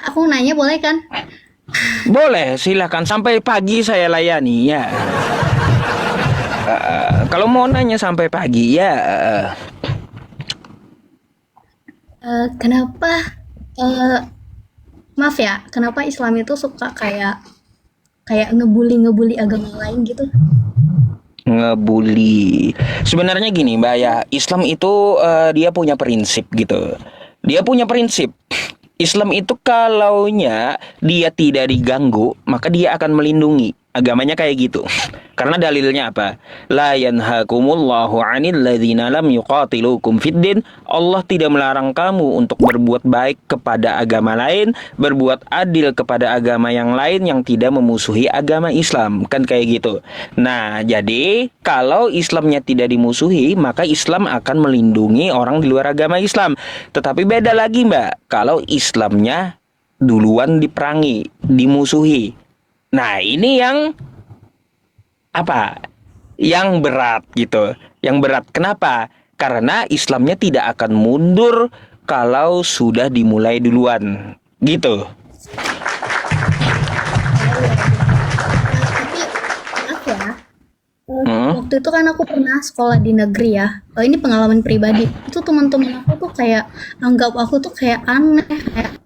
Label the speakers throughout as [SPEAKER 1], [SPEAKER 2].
[SPEAKER 1] Aku nanya boleh kan?
[SPEAKER 2] Boleh, silakan sampai pagi saya layani ya. Kalau mau nanya sampai pagi ya.
[SPEAKER 1] Kenapa eh maaf ya, kenapa Islam itu suka kayak kayak ngebully-ngebully agama lain gitu?
[SPEAKER 2] Ngebully. Sebenarnya gini, Mbak ya, Islam itu dia punya prinsip gitu. Dia punya prinsip. Islam itu kalaunya dia tidak diganggu, maka dia akan melindungi. Agamanya kayak gitu. Karena dalilnya apa? La yanhakumullahu 'anil ladzina lam yuqatilukum fiddin. Allah tidak melarang kamu untuk berbuat baik kepada agama lain, berbuat adil kepada agama yang lain yang tidak memusuhi agama Islam. Kan kayak gitu. Nah, jadi kalau Islamnya tidak dimusuhi, maka Islam akan melindungi orang di luar agama Islam. Tetapi beda lagi, Mbak. Kalau Islamnya duluan diperangi, dimusuhi. Nah, ini yang apa? Yang berat gitu. Yang berat. Kenapa? Karena Islamnya tidak akan mundur kalau sudah dimulai duluan. Gitu.
[SPEAKER 1] Oh iya benar. Tapi maaf ya,
[SPEAKER 2] Hmm?
[SPEAKER 1] waktu itu kan aku pernah sekolah di negeri ya. Ini pengalaman pribadi. Itu teman-teman aku tuh kayak anggap aku tuh kayak aneh, kayak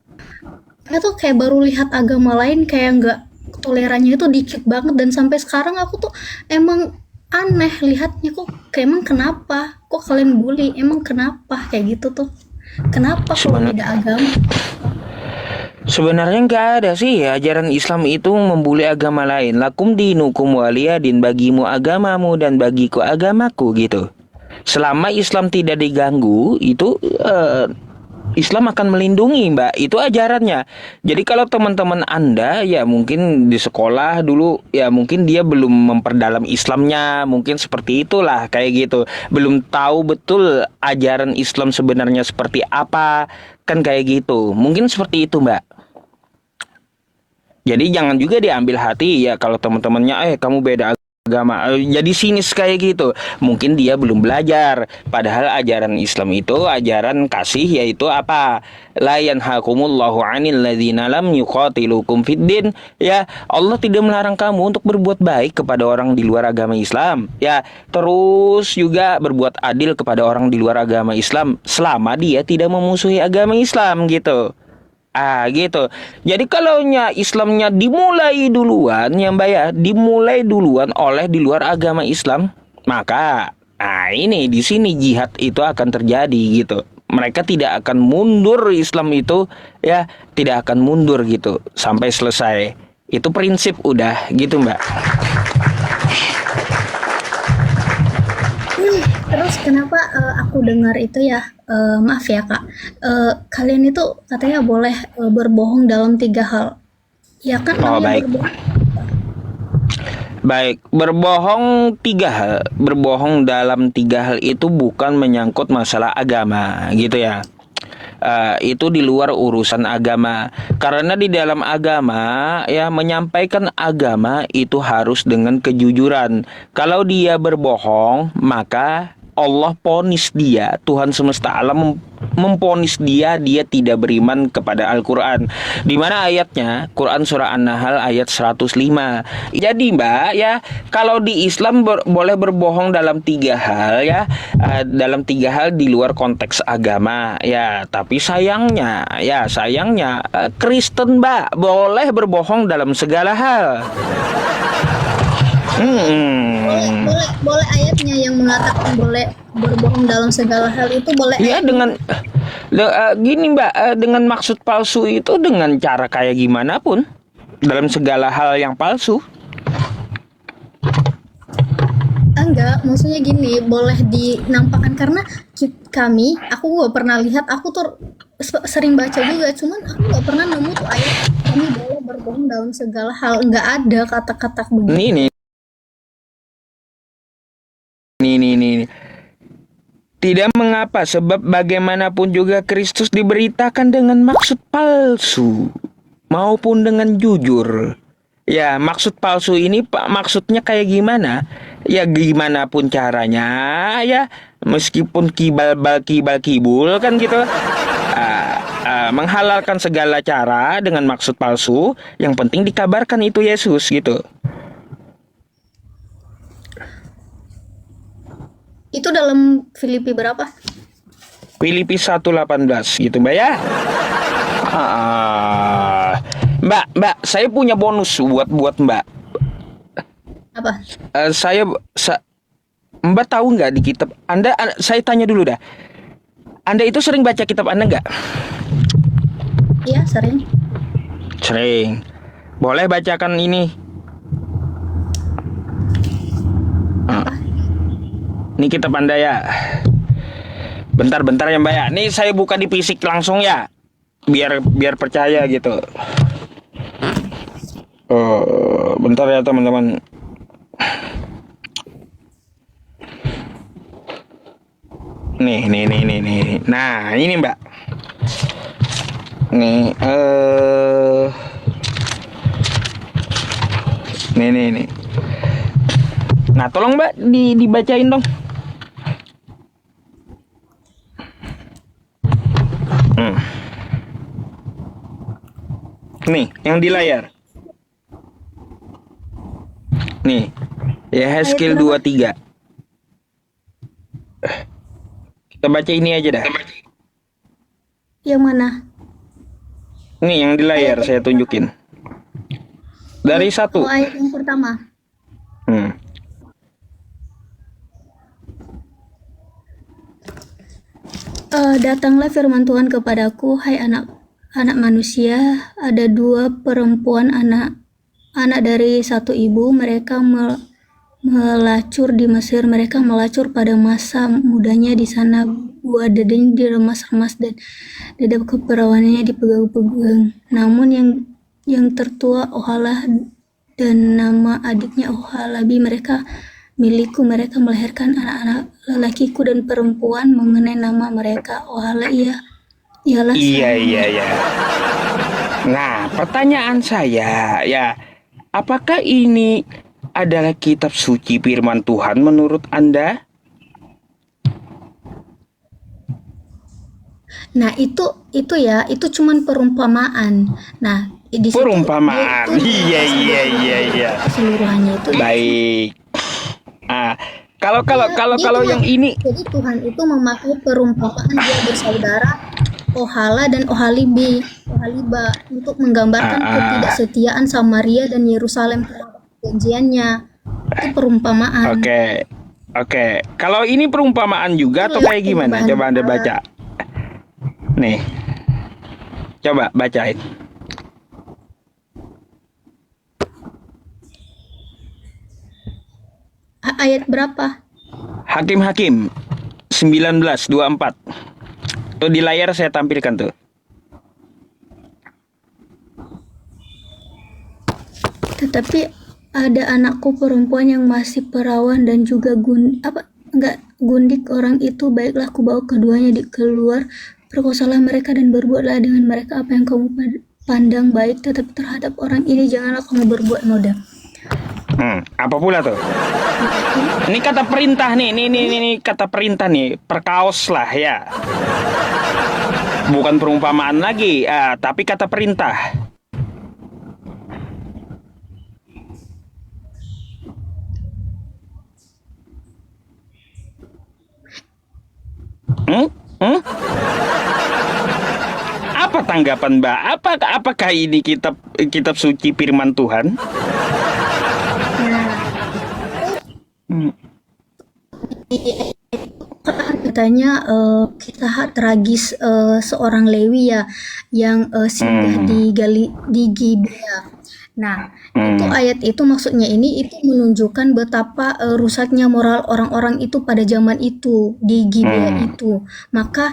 [SPEAKER 1] saya tuh kayak baru lihat agama lain kayak nggak tolerannya itu dikit banget dan sampai sekarang aku tuh emang aneh lihatnya kok kayak emang kenapa kok kalian bully emang kenapa kayak gitu tuh kenapa kalau
[SPEAKER 2] Sebenar-
[SPEAKER 1] beda agama.
[SPEAKER 2] Sebenarnya nggak ada sih ajaran Islam itu membuli agama lain. Lakum dinukum waliyadin, bagimu agamamu dan bagiku agamaku gitu. Selama Islam tidak diganggu, itu Islam akan melindungi, Mbak. Itu ajarannya. Jadi kalau teman-teman Anda ya mungkin di sekolah dulu ya mungkin dia belum memperdalam Islamnya, mungkin seperti itulah kayak gitu. Belum tahu betul ajaran Islam sebenarnya seperti apa, kan kayak gitu. Mungkin seperti itu, Mbak. Jadi jangan juga diambil hati ya kalau teman-temannya kamu beda agama. Jadi sinis kayak gitu. Mungkin dia belum belajar. Padahal ajaran Islam itu ajaran kasih yaitu apa? La yanhakumullahu 'anil ladzina lam yuqatilukum fiddin. Ya, Allah tidak melarang kamu untuk berbuat baik kepada orang di luar agama Islam. Ya, terus juga berbuat adil kepada orang di luar agama Islam selama dia tidak memusuhi agama Islam gitu. Gitu. Jadi kalau Islamnya dimulai duluan, ya Mbak ya, dimulai duluan oleh di luar agama Islam, maka ini di sini jihad itu akan terjadi gitu. Mereka tidak akan mundur Islam itu ya, tidak akan mundur gitu sampai selesai. Itu prinsip udah gitu, Mbak.
[SPEAKER 1] Terus kenapa aku dengar itu ya, maaf ya kak, kalian itu katanya boleh berbohong dalam tiga hal ya kan
[SPEAKER 2] Oh,
[SPEAKER 1] namanya
[SPEAKER 2] baik.
[SPEAKER 1] berbohong.
[SPEAKER 2] Baik, berbohong tiga hal. Berbohong dalam tiga hal itu bukan menyangkut masalah agama, gitu ya. Itu di luar urusan agama. Karena di dalam agama, ya menyampaikan agama itu harus dengan kejujuran. Kalau dia berbohong, maka Allah ponis dia, Tuhan semesta alam memponis dia tidak beriman kepada Al-Quran. Di mana ayatnya? Quran surah An-Nahl ayat 105. Jadi Mbak ya, kalau di Islam boleh berbohong dalam tiga hal ya, dalam tiga hal di luar konteks agama ya. Tapi sayangnya Kristen Mbak boleh berbohong dalam segala hal.
[SPEAKER 1] Boleh,
[SPEAKER 2] Hmm.
[SPEAKER 1] boleh, boleh ayatnya yang mengatakan boleh berbohong dalam segala hal itu boleh
[SPEAKER 2] Ya
[SPEAKER 1] ayatnya.
[SPEAKER 2] dengan gini Mbak, dengan maksud palsu itu dengan cara kayak gimana pun dalam segala hal yang palsu.
[SPEAKER 1] Enggak, maksudnya gini, boleh dinampakkan karena kami, aku gak pernah lihat, aku tuh sering baca juga, cuman aku gak pernah nemu tuh ayat kami boleh berbohong dalam segala hal, nggak ada kata-kata
[SPEAKER 2] Nih
[SPEAKER 1] begitu.
[SPEAKER 2] nih nih. Tidak mengapa sebab bagaimanapun juga Kristus diberitakan dengan maksud palsu maupun dengan jujur. Ya, maksud palsu ini Pak maksudnya kayak gimana? Ya gimana pun caranya ya meskipun kibal bal kibul kan gitu. menghalalkan segala cara dengan maksud palsu. Yang penting dikabarkan itu Yesus gitu.
[SPEAKER 1] Itu dalam Filipi berapa?
[SPEAKER 2] Filipi 1:18 gitu Mbak ya. Mbak, saya punya bonus buat Mbak.
[SPEAKER 1] Apa?
[SPEAKER 2] Mbak tahu nggak di kitab saya tanya dulu dah. Anda itu sering baca kitab Anda nggak?
[SPEAKER 1] Iya, sering.
[SPEAKER 2] Sering. Boleh bacakan ini. Ini kitab Anda ya. Bentar ya Mbak ya. Nih saya buka di fisik langsung ya. Biar percaya gitu. Bentar ya teman-teman. Nih. Nah, ini Mbak. Nih, nih. Nah, tolong Mbak dibacain dong. Nih, yang di layar. Nih, Yehezkiel 23. Kita baca ini aja dah.
[SPEAKER 1] Yang mana?
[SPEAKER 2] Nih, yang di layar saya tunjukin. Dari 1.
[SPEAKER 1] Ayat yang pertama. Datanglah firman Tuhan kepadaku, hai anak manusia, ada 2 perempuan anak dari satu ibu, mereka melacur di Mesir, mereka melacur pada masa mudanya di sana, buah dedeng diremas-remas dan dadap keperawanannya dipegang-pegang. Namun yang tertua Oholah dan nama adiknya Oholiba, mereka milikku, mereka melahirkan anak-anak lelakiku dan perempuan, mengenai nama mereka Oholiba ialah
[SPEAKER 2] Iya. Nah, pertanyaan saya ya, apakah ini adalah kitab suci firman Tuhan menurut Anda?
[SPEAKER 1] Nah, itu cuman perumpamaan. Nah, di situ
[SPEAKER 2] Perumpamaan. Iya.
[SPEAKER 1] keseluruhannya itu.
[SPEAKER 2] Baik. Kalau
[SPEAKER 1] Dia
[SPEAKER 2] yang ini,
[SPEAKER 1] jadi Tuhan itu memakai perumpamaan dia bersaudara Ohala dan Oholiba untuk menggambarkan ketidaksetiaan Samaria dan Yerusalem terhadap perjanjiannya. Itu perumpamaan.
[SPEAKER 2] Oke. Kalau ini perumpamaan juga atau kayak gimana? Coba Anda baca. Nih. Coba bacain.
[SPEAKER 1] Ayat berapa?
[SPEAKER 2] Hakim 19:24. Tuh di layar saya tampilkan tuh.
[SPEAKER 1] Tetapi ada anakku perempuan yang masih perawan dan juga gundik orang itu, baiklah kubawa keduanya keluar, perkosalah mereka dan berbuatlah dengan mereka apa yang kamu pandang baik, tetapi terhadap orang ini janganlah kamu berbuat noda.
[SPEAKER 2] Apa pula tuh? Ini kata perintah nih, ini kata perintah nih, perkaos lah ya. Bukan perumpamaan lagi, tapi kata perintah. Apa tanggapan Mbak? Apakah ini kitab suci firman Tuhan?
[SPEAKER 1] Katanya kisah tragis seorang Lewi ya yang singgah di Gibea. Nah, itu ayat itu maksudnya itu menunjukkan betapa rusaknya moral orang-orang itu pada zaman itu di Gibea itu. Maka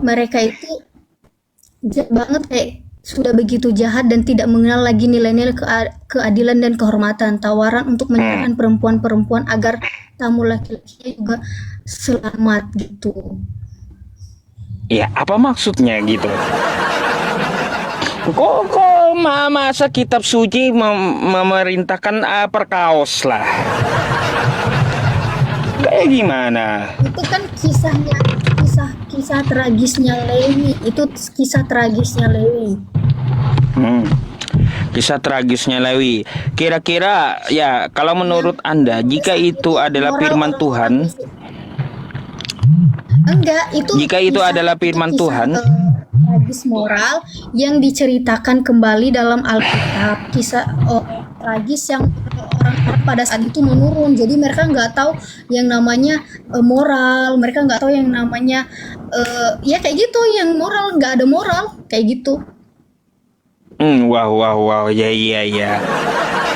[SPEAKER 1] mereka itu jahat banget, kayak sudah begitu jahat dan tidak mengenal lagi nilai-nilai keadilan dan kehormatan. Tawaran untuk menyerahkan perempuan-perempuan agar tamu laki-lakinya juga selamat gitu.
[SPEAKER 2] Ya, apa maksudnya gitu? Kok masa kitab suci memerintahkan perkaos lah? Kayak gimana?
[SPEAKER 1] Itu kan kisah kisah tragisnya Lewi. Itu kisah tragisnya Lewi.
[SPEAKER 2] Hmm. Kisah tragisnya Lewi. Kira-kira ya kalau menurut Anda jika
[SPEAKER 1] Kisah
[SPEAKER 2] itu adalah
[SPEAKER 1] moral
[SPEAKER 2] firman
[SPEAKER 1] orang-orang
[SPEAKER 2] Tuhan,
[SPEAKER 1] itu. Enggak,
[SPEAKER 2] jika itu adalah firman
[SPEAKER 1] kisah
[SPEAKER 2] Tuhan,
[SPEAKER 1] tragis moral yang diceritakan kembali dalam Alkitab. Kisah tragis yang orang-orang pada saat itu menurun. Jadi mereka nggak tahu yang namanya moral. Mereka nggak tahu yang namanya ya kayak gitu. Yang moral nggak ada moral kayak gitu.
[SPEAKER 2] wow, ya iya ya.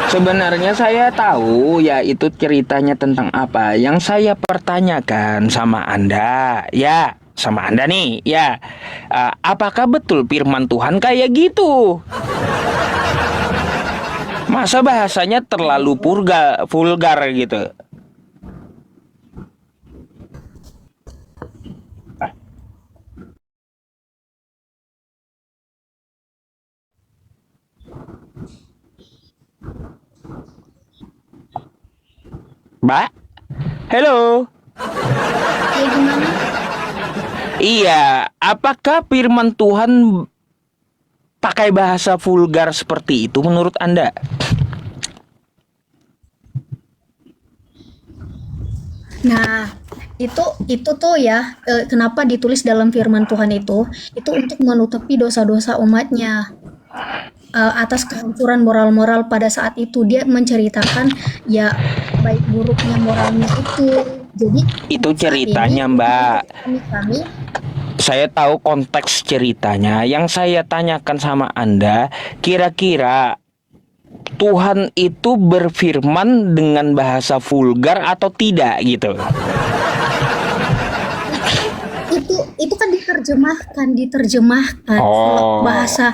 [SPEAKER 2] Sebenarnya saya tahu ya itu ceritanya tentang apa. Yang saya pertanyakan sama Anda, ya, sama Anda nih, ya. Apakah betul firman Tuhan kayak gitu? Masa bahasanya terlalu vulgar gitu? Mbak? Hello?
[SPEAKER 1] Ya gimana?
[SPEAKER 2] Iya, apakah firman Tuhan pakai bahasa vulgar seperti itu menurut Anda?
[SPEAKER 1] Nah, itu tuh ya kenapa ditulis dalam firman Tuhan itu untuk menutupi dosa-dosa umatnya. Atas kehancuran moral-moral pada saat itu dia menceritakan ya baik buruknya moralnya itu. Jadi
[SPEAKER 2] Itu
[SPEAKER 1] saat ini
[SPEAKER 2] ceritanya, Mbak.
[SPEAKER 1] kami
[SPEAKER 2] Saya tahu konteks ceritanya. Yang saya tanyakan sama Anda, kira-kira Tuhan itu berfirman dengan bahasa vulgar atau tidak gitu?
[SPEAKER 1] itu kan diterjemahkan kalau
[SPEAKER 2] Oh,
[SPEAKER 1] bahasa.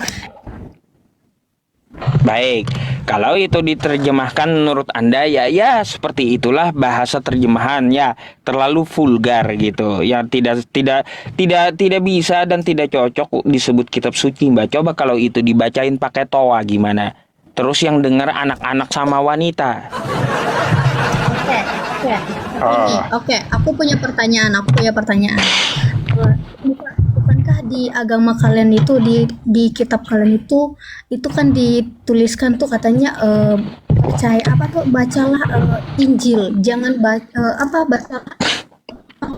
[SPEAKER 2] baik. Kalau itu diterjemahkan menurut Anda ya seperti itulah bahasa terjemahan ya, terlalu vulgar gitu. Ya tidak bisa dan tidak cocok disebut kitab suci, Mbak. Coba kalau itu dibacain pakai toa gimana? Terus yang dengar anak-anak sama wanita.
[SPEAKER 1] Oke, oke. Ini,
[SPEAKER 2] Oh.
[SPEAKER 1] oke. Aku punya pertanyaan. Bukankah di agama kalian itu di kitab kalian itu kan dituliskan tuh katanya percaya apa tuh bacalah Injil, jangan bacalah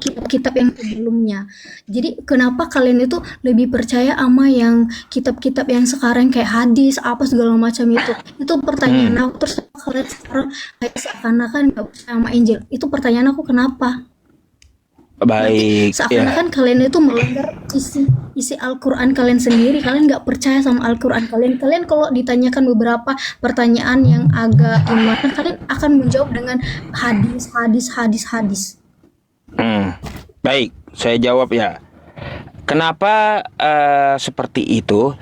[SPEAKER 1] kitab-kitab yang sebelumnya. Jadi kenapa kalian itu lebih percaya sama yang kitab-kitab yang sekarang kayak hadis apa segala macam itu? Itu pertanyaan
[SPEAKER 2] Hmm,
[SPEAKER 1] aku. Terus kalian sekarang kayak seakan-akan nggak percaya sama Injil. Itu pertanyaan aku kenapa? Berarti
[SPEAKER 2] baik ya.
[SPEAKER 1] seakan-akan kalian itu melanggar isi Al-Quran kalian sendiri. Kalian nggak percaya sama Al-Quran kalian. Kalian kalau ditanyakan beberapa pertanyaan yang agak gimana, kalian akan menjawab dengan hadis, hadis, hadis, hadis.
[SPEAKER 2] Baik, saya jawab ya. Kenapa seperti itu?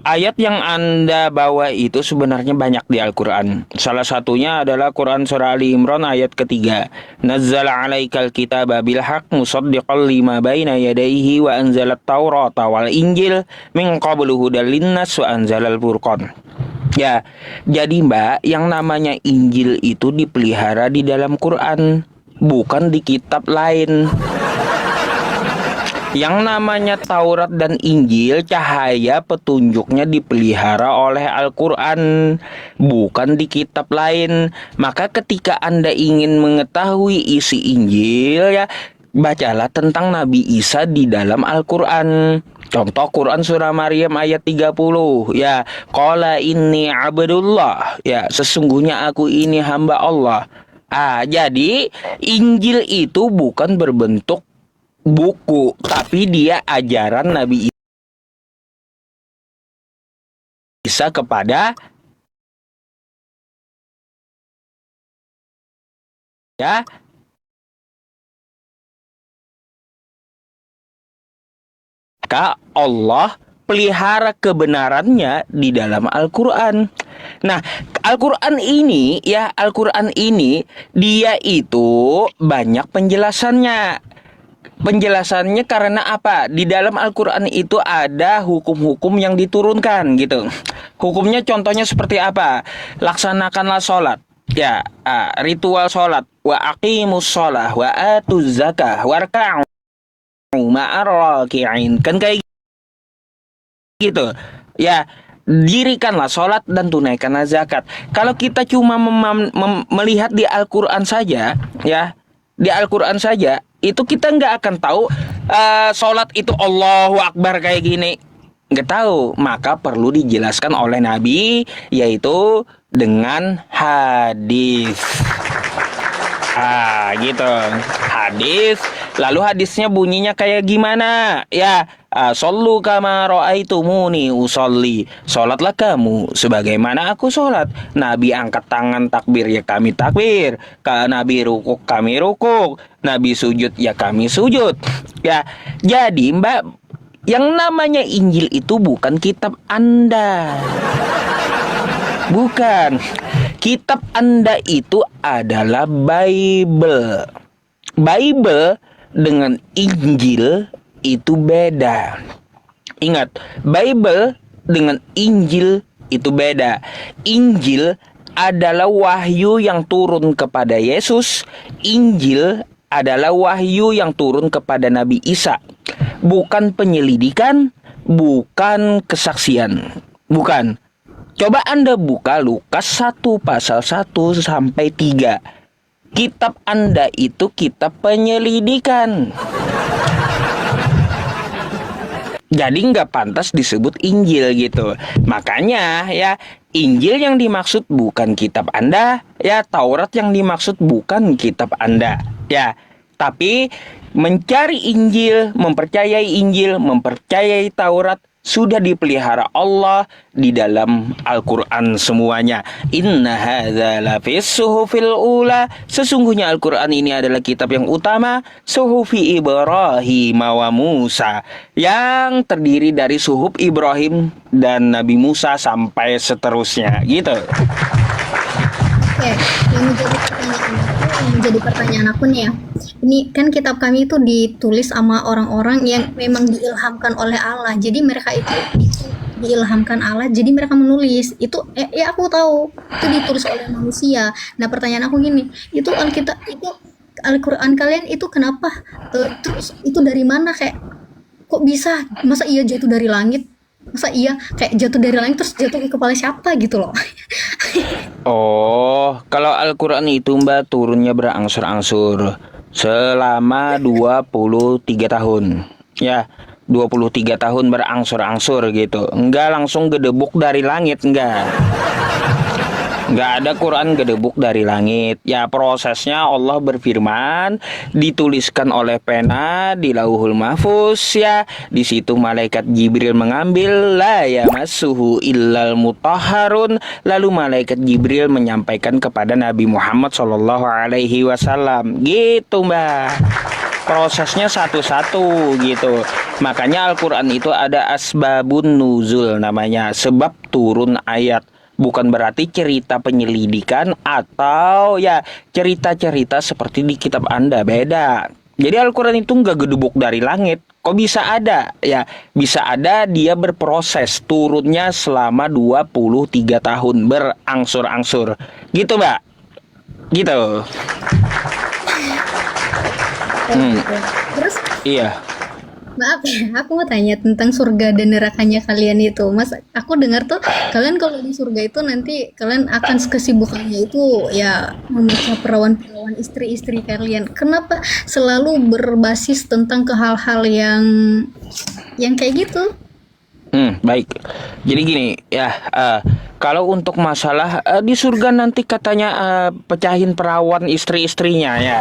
[SPEAKER 2] Ayat yang Anda bawa itu sebenarnya banyak di Al-Quran. Salah satunya adalah Quran Surah Ali Imran ayat ketiga. Nazzala alaikal kitaba bil haq musaddiqal lima baina yadayhi wa anzalat taurata wal injil min qablu hudal linnas wa anzalal furqan. Ya, jadi Mbak, yang namanya Injil itu dipelihara di dalam Quran, bukan di kitab lain. Yang namanya Taurat dan Injil, cahaya petunjuknya dipelihara oleh Al-Quran, bukan di kitab lain. Maka ketika Anda ingin mengetahui isi Injil, ya bacalah tentang Nabi Isa di dalam Al-Quran. Contoh Quran surah Maryam ayat 30, ya, qala inni abdullah, ya, sesungguhnya aku ini hamba Allah. Jadi Injil itu bukan berbentuk buku, tapi dia ajaran Nabi Isa kepada ya maka Allah pelihara kebenarannya di dalam Al-Quran. Nah, Al-Quran ini dia itu banyak penjelasannya. Penjelasannya karena apa? Di dalam Al-Quran itu ada hukum-hukum yang diturunkan gitu. Hukumnya contohnya seperti apa? Laksanakanlah sholat. Ya, ritual sholat. Wa aqimus sholah wa atuz zakah warka'u ma'ar raki'in. Kan kayak gitu. Ya, dirikanlah sholat dan tunaikanlah zakat. Kalau kita cuma melihat di Al-Quran saja, ya, di Al-Quran saja, itu kita nggak akan tahu sholat itu Allahu Akbar kayak gini. Nggak tahu. Maka perlu dijelaskan oleh Nabi, yaitu dengan hadis. Gitu. Hadis. Lalu hadisnya bunyinya kayak gimana? Ya, sallu kama ra'aitumuni usolli. Salatlah kamu sebagaimana aku salat. Nabi angkat tangan takbir, ya kami takbir. Nabi rukuk, kami rukuk. Nabi sujud, ya kami sujud. Ya, jadi Mbak, yang namanya Injil itu bukan kitab Anda. Bukan. Kitab Anda itu adalah Bible. Bible dengan Injil itu beda. Ingat, Bible dengan Injil itu beda. Injil adalah wahyu yang turun kepada Yesus. Injil adalah wahyu yang turun kepada Nabi Isa. Bukan penyelidikan, bukan kesaksian. Bukan. Coba Anda buka Lukas 1 pasal 1 sampai 3. Kitab Anda itu kitab penyelidikan. Jadi nggak pantas disebut Injil gitu. Makanya ya, Injil yang dimaksud bukan kitab Anda, ya Taurat yang dimaksud bukan kitab Anda, ya. Tapi mencari Injil, mempercayai Taurat sudah dipelihara Allah di dalam Al-Quran semuanya. Inna hadza lafis suhufil ula. Sesungguhnya Al-Quran ini adalah kitab yang utama, suhufi Ibrahim wa Musa, yang terdiri dari suhuf Ibrahim dan Nabi Musa sampai seterusnya gitu.
[SPEAKER 1] Oke, yang menjadi pertanyaan aku nih ya. Ini kan kitab kami itu ditulis sama orang-orang yang memang diilhamkan oleh Allah. Jadi mereka itu diilhamkan Allah, jadi mereka menulis. Itu ya aku tahu itu ditulis oleh manusia. Nah, pertanyaan aku gini, itu Alkitab itu Al-Qur'an kalian itu kenapa terus itu dari mana, kayak kok bisa? Masa iya jatuh dari langit? Masa iya kayak jatuh dari langit terus jatuh ke kepala siapa gitu loh.
[SPEAKER 2] Oh, kalau Al-Quran itu Mbak turunnya berangsur-angsur selama 23 tahun. Ya, 23 tahun berangsur-angsur gitu. Enggak langsung gedebuk dari langit, enggak. Nggak ada Quran gedebuk dari langit. Ya, prosesnya Allah berfirman, dituliskan oleh pena di Lauhul Mahfuz, ya. Di situ malaikat Jibril mengambil, la yamassuhu illal mutahharun. Lalu malaikat Jibril menyampaikan kepada Nabi Muhammad SAW. Gitu, Mbak. Prosesnya satu-satu gitu. Makanya Al-Quran itu ada asbabun nuzul namanya, sebab turun ayat. Bukan berarti cerita penyelidikan atau ya cerita-cerita seperti di kitab Anda, beda. Jadi Al-Quran itu nggak gedebuk dari langit. Kok bisa ada? Ya, bisa ada, dia berproses turunnya selama 23 tahun berangsur-angsur. Gitu, Mbak. Gitu.
[SPEAKER 1] Terus
[SPEAKER 2] Iya.
[SPEAKER 1] maaf ya, aku mau tanya tentang surga dan nerakanya kalian itu. Mas, aku dengar tuh kalian kalau di surga itu nanti kalian akan kesibukannya itu ya membaca perawan-perawan istri-istri kalian. Kenapa selalu berbasis tentang ke hal-hal yang kayak gitu?
[SPEAKER 2] Baik. Jadi gini, ya, kalau untuk masalah di surga nanti katanya pecahin perawan istri-istrinya, ya.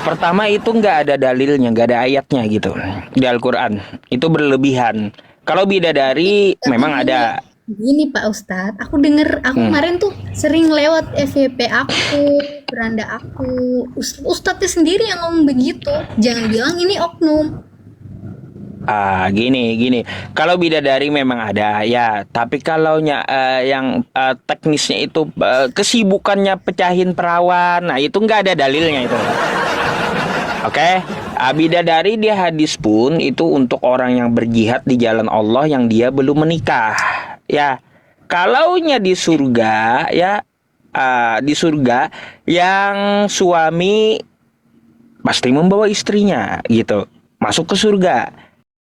[SPEAKER 2] Pertama itu nggak ada dalilnya, nggak ada ayatnya gitu di Al-Quran. Itu berlebihan. Kalau bidadari memang ada.
[SPEAKER 1] Gini Pak Ustadz, aku denger, aku kemarin tuh sering lewat FYP aku, beranda aku, Ustadznya sendiri yang ngomong begitu. Jangan bilang ini oknum.
[SPEAKER 2] Gini. Kalau bidadari memang ada, ya. Tapi kalau yang teknisnya itu kesibukannya pecahin perawan, nah itu nggak ada dalilnya itu. Oke, bidadari di hadis pun itu untuk orang yang berjihad di jalan Allah yang dia belum menikah. Ya, kalaunya di surga, ya, di surga yang suami pasti membawa istrinya gitu masuk ke surga.